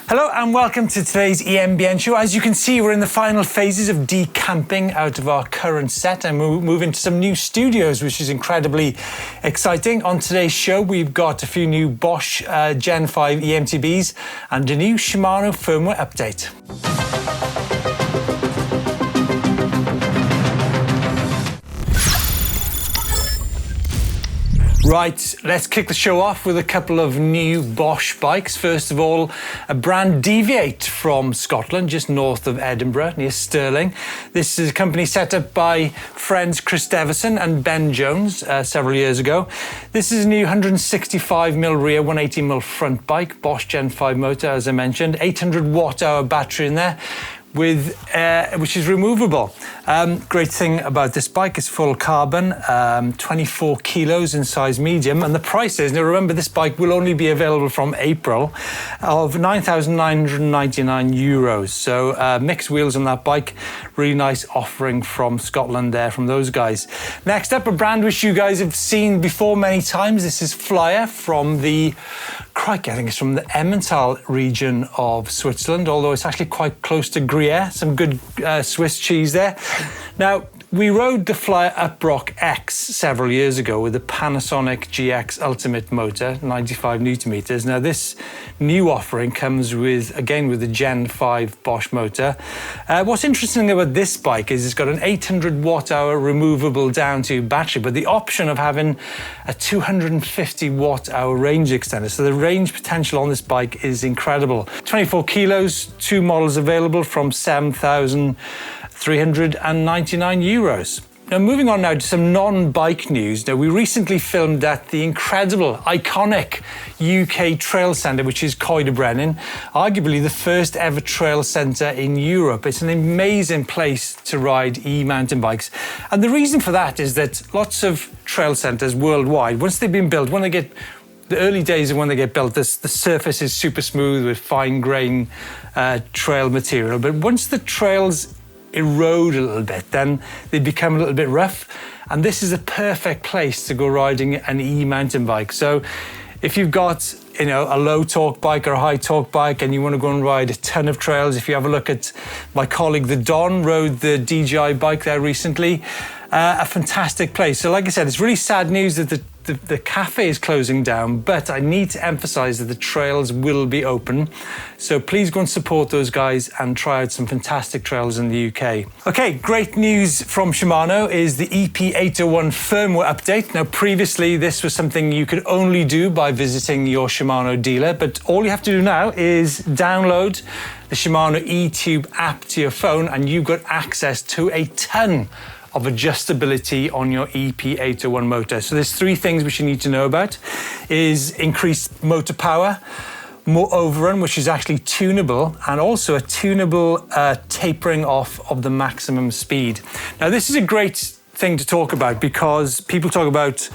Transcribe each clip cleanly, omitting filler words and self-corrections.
Hello and welcome to today's EMBN Show. As you can see, we're in the final phases of decamping out of our current set and we're moving to some new studios, which is incredibly exciting. On today's show, we've got a few new Bosch Gen 5 eMTBs and a new Shimano firmware update. Right, let's kick the show off with a couple of new Bosch bikes. First of all, a brand Deviate from Scotland, just north of Edinburgh, near Stirling. This is a company set up by friends Chris Devison and Ben Jones several years ago. This is a new 165mm rear, 180mm front bike, Bosch Gen 5 motor, as I mentioned, 800 watt-hour battery in there, with which is removable. Great thing about this bike is full carbon, 24 kilos in size medium, and the price is, now remember this bike will only be available from April, of €9,999. So mixed wheels on that bike, really nice offering from Scotland there from those guys. Next up, a brand which you guys have seen before many times. This is Flyer from the, crikey, I think it's from the Emmental region of Switzerland, although it's actually quite close to Gruyere, some good Swiss cheese there. Now, we rode the Flyer Uproc X several years ago with the Panasonic GX Ultimate motor, 95 Newton meters. Now, this new offering comes with, again, with the Gen 5 Bosch motor. What's interesting about this bike is it's got an 800 watt-hour removable down-tube battery, but the option of having a 250 watt-hour range extender. So the range potential on this bike is incredible. 24 kilos, two models available from €7,399. Now, moving on now to some non-bike news. Now, we recently filmed at the incredible, iconic UK trail centre, which is Coed Brenin, arguably the first ever trail centre in Europe. It's an amazing place to ride e-mountain bikes. And the reason for that is that lots of trail centres worldwide, once they've been built, when they get the early days of when they get built, the surface is super smooth with fine grain trail material. But once the trails erode a little bit, then they become a little bit rough. And this is a perfect place to go riding an e-mountain bike. So if you've got, you know, a low torque bike or a high torque bike and you want to go and ride a ton of trails, if you have a look at my colleague, the Don, rode the DJI bike there recently, a fantastic place. So like I said, it's really sad news that the cafe is closing down, but I need to emphasize that the trails will be open. So please go and support those guys and try out some fantastic trails in the UK. Okay, great news from Shimano is the EP801 firmware update. Now, previously, this was something you could only do by visiting your Shimano dealer, but all you have to do now is download the Shimano eTube app to your phone and you've got access to a ton of adjustability on your EP801 motor. So there's three things which you need to know about: is increased motor power, more overrun, which is actually tunable, and also a tunable tapering off of the maximum speed. Now, this is a great thing to talk about because people talk about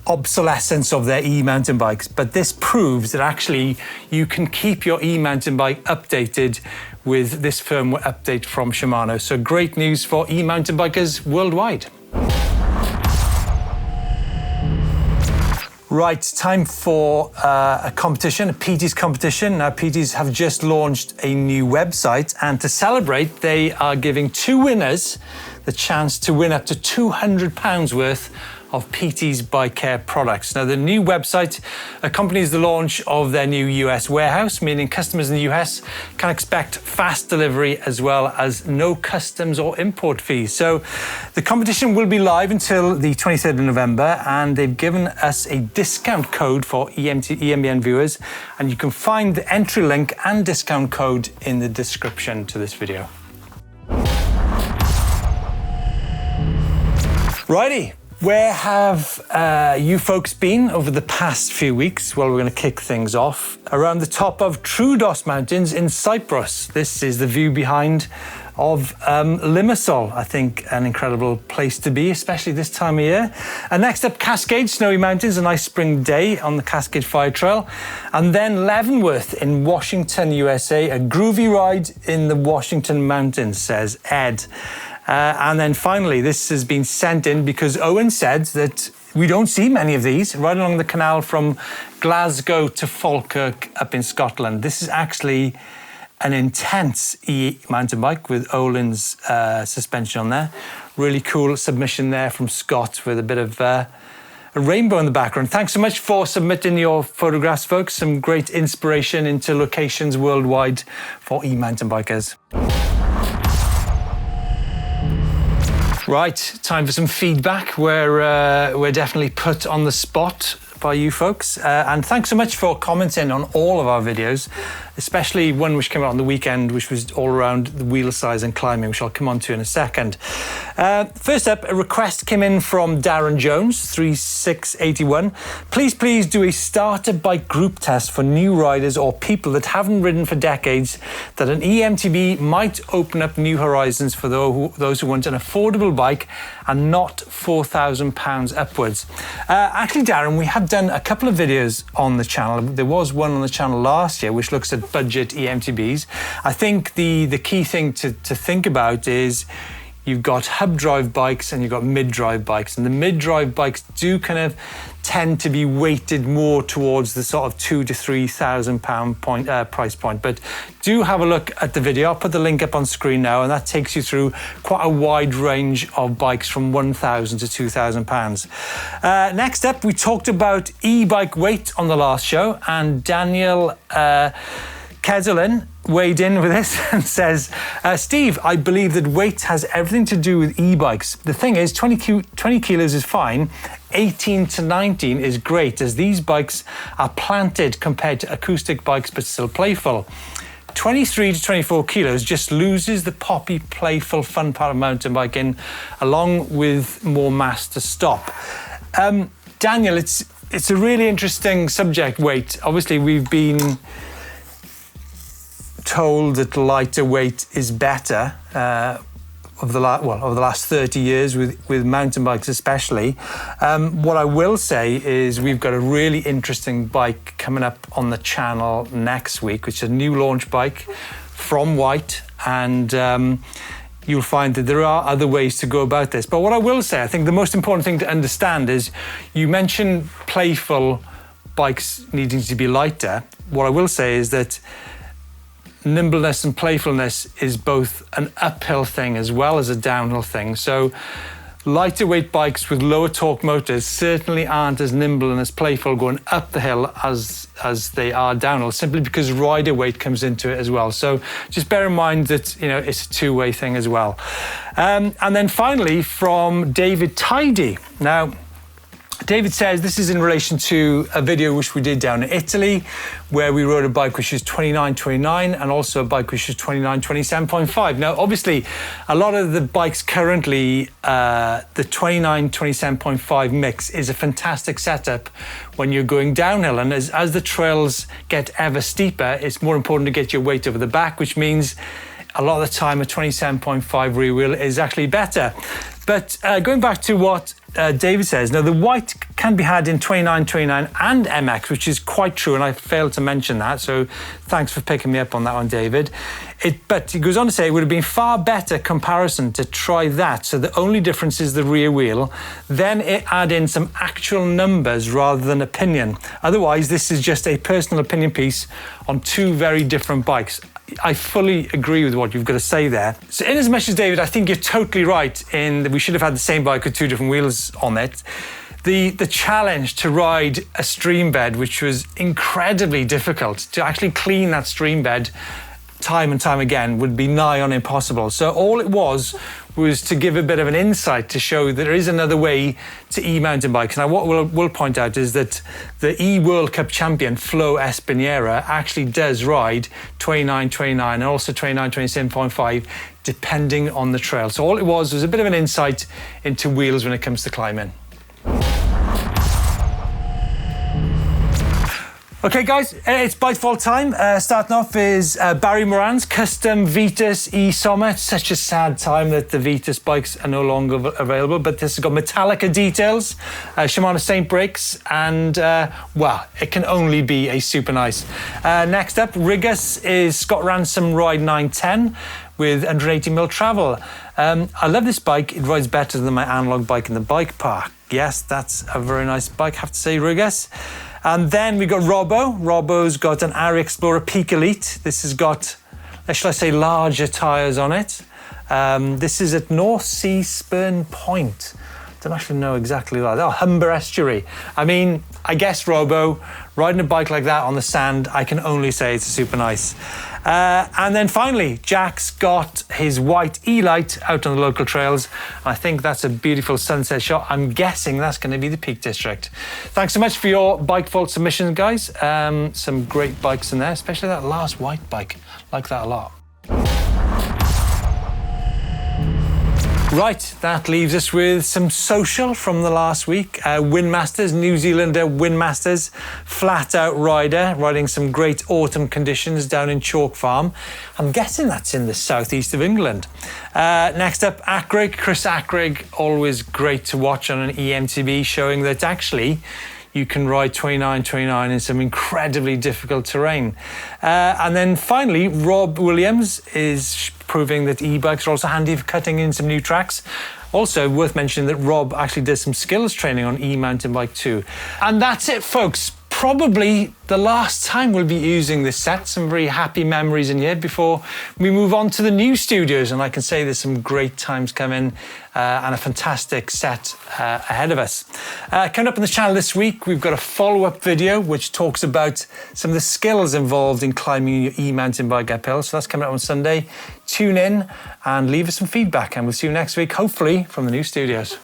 obsolescence of their e-mountain bikes, but this proves that actually you can keep your e-mountain bike updated with this firmware update from Shimano. So great news for e-mountain bikers worldwide. Right, time for a competition, a Peaty's competition. Now, Peaty's have just launched a new website, and to celebrate, they are giving two winners the chance to win up to £200 worth of Peaty's bike care products. Now, the new website accompanies the launch of their new US warehouse, meaning customers in the US can expect fast delivery as well as no customs or import fees. So the competition will be live until the 23rd of November, and they've given us a discount code for EMBN viewers, and you can find the entry link and discount code in the description to this video. Righty. Where have you folks been over the past few weeks? Well, we're going to kick things off around the top of Troodos Mountains in Cyprus. This is the view behind of Limassol. I think an incredible place to be, especially this time of year. And next up, Cascade, Snowy Mountains, a nice spring day on the Cascade Fire Trail. And then Leavenworth in Washington, USA, a groovy ride in the Washington Mountains, says Ed. And then finally, this has been sent in because Owen said that We don't see many of these right along the canal from Glasgow to Falkirk up in Scotland. This is actually an intense e-mountain bike with Olin's suspension on there. Really cool submission there from Scott with a bit of a rainbow in the background. Thanks so much for submitting your photographs, folks. Some great inspiration into locations worldwide for e-mountain bikers. Right, time for some feedback. We're definitely put on the spot by you folks. And thanks so much for commenting on all of our videos, especially one which came out on the weekend, which was all around the wheel size and climbing, which I'll come on to in a second. First up, a request came in from Darren Jones, 3681. Please do a starter bike group test for new riders or people that haven't ridden for decades, that an eMtb might open up new horizons for those who want an affordable bike and not £4,000 upwards. Actually, Darren, we have done a couple of videos on the channel. There was one on the channel last year which looks at budget eMtbs. I think the key thing to think about is you've got hub drive bikes and you've got mid drive bikes, and the mid drive bikes do kind of tend to be weighted more towards the sort of £2,000 to £3,000 price point. But do have a look at the video. I'll put the link up on screen now, and that takes you through quite a wide range of bikes from £1,000 to £2,000. Next up, we talked about e-bike weight on the last show, and Daniel Kezelin weighed in with this and says, Steve, I believe that weight has everything to do with e-bikes. The thing is, 20 kilos is fine, 18 to 19 is great, as these bikes are planted compared to acoustic bikes but still playful. 23 to 24 kilos just loses the poppy, playful, fun part of mountain biking, along with more mass to stop. Daniel, it's a really interesting subject, weight. Obviously, we've been told that lighter weight is better over the last 30 years with mountain bikes especially. What I will say is we've got a really interesting bike coming up on the channel next week, which is a new launch bike from White, and you'll find that there are other ways to go about this. But what I will say, I think the most important thing to understand is, you mentioned playful bikes needing to be lighter. What I will say is that nimbleness and playfulness is both an uphill thing as well as a downhill thing. So lighter weight bikes with lower torque motors certainly aren't as nimble and as playful going up the hill as they are downhill, simply because rider weight comes into it as well. So just bear in mind that, you know, it's a two-way thing as well. And then finally from David Tidy. Now, David says this is in relation to a video which we did down in Italy, where we rode a bike which is 29.29 and also a bike which is 29.27.5. Now, obviously, a lot of the bikes currently, the 29.27.5 mix is a fantastic setup when you're going downhill. And as the trails get ever steeper, it's more important to get your weight over the back, which means a lot of the time a 27.5 rear wheel is actually better. But going back to what David says, now the White can be had in 29.29 and MX, which is quite true, and I failed to mention that, so thanks for picking me up on that one, David. But he goes on to say it would have been far better comparison to try that, so the only difference is the rear wheel, then add in some actual numbers rather than opinion. Otherwise, this is just a personal opinion piece on two very different bikes. I fully agree with what you've got to say there. So in as much as, David, I think you're totally right in that we should have had the same bike with two different wheels on it. The challenge to ride a stream bed, which was incredibly difficult, to actually clean that stream bed time and time again, would be nigh on impossible. So all it was to give a bit of an insight to show that there is another way to e-mountain bikes. Now, what we'll point out is that the e-World Cup champion, Flo Espiniera, actually does ride 29.29 and also 29.27.5, depending on the trail. So all it was a bit of an insight into wheels when it comes to climbing. Okay guys, it's Bitefall time. Starting off is Barry Moran's custom Vitus e-Sommet. Such a sad time that the Vitus bikes are no longer available, but this has got Metallica details, Shimano Saint brakes, and well, it can only be a super nice. Next up, Rigus is Scott Ransom Ride 910 with 180mm travel. I love this bike. It rides better than my analog bike in the bike park. Yes, that's a very nice bike, I have to say, Rigus. And then we got Robbo. Robbo's got an Ari Explorer Peak Elite. This has got, shall I say, larger tyres on it. This is at North Sea Spurn Point. Don't actually know exactly that. Oh, Humber Estuary. I mean, I guess Robbo, riding a bike like that on the sand, I can only say it's super nice. And then finally, Jack's got his white E-Light out on the local trails. I think that's a beautiful sunset shot. I'm guessing that's going to be the Peak District. Thanks so much for your bike fault submissions, guys. Some great bikes in there, especially that last white bike. Like that a lot. Right, that leaves us with some social from the last week. Windmasters, New Zealander Windmasters, flat out rider, riding some great autumn conditions down in Chalk Farm. I'm guessing that's in the southeast of England. Next up, Acrig, Chris Acrig, always great to watch on an eMtb, showing that actually you can ride 29 in some incredibly difficult terrain. And then finally, Rob Williams is proving that e-bikes are also handy for cutting in some new tracks. Also worth mentioning that Rob actually does some skills training on e-mountain bike too. And that's it, folks. Probably the last time we'll be using this set. Some very happy memories in here before we move on to the new studios. And I can say there's some great times coming and a fantastic set ahead of us. Coming up on the channel this week, we've got a follow-up video which talks about some of the skills involved in climbing your e-mountain bike uphill. So that's coming up on Sunday. Tune in and leave us some feedback, and we'll see you next week, hopefully from the new studios.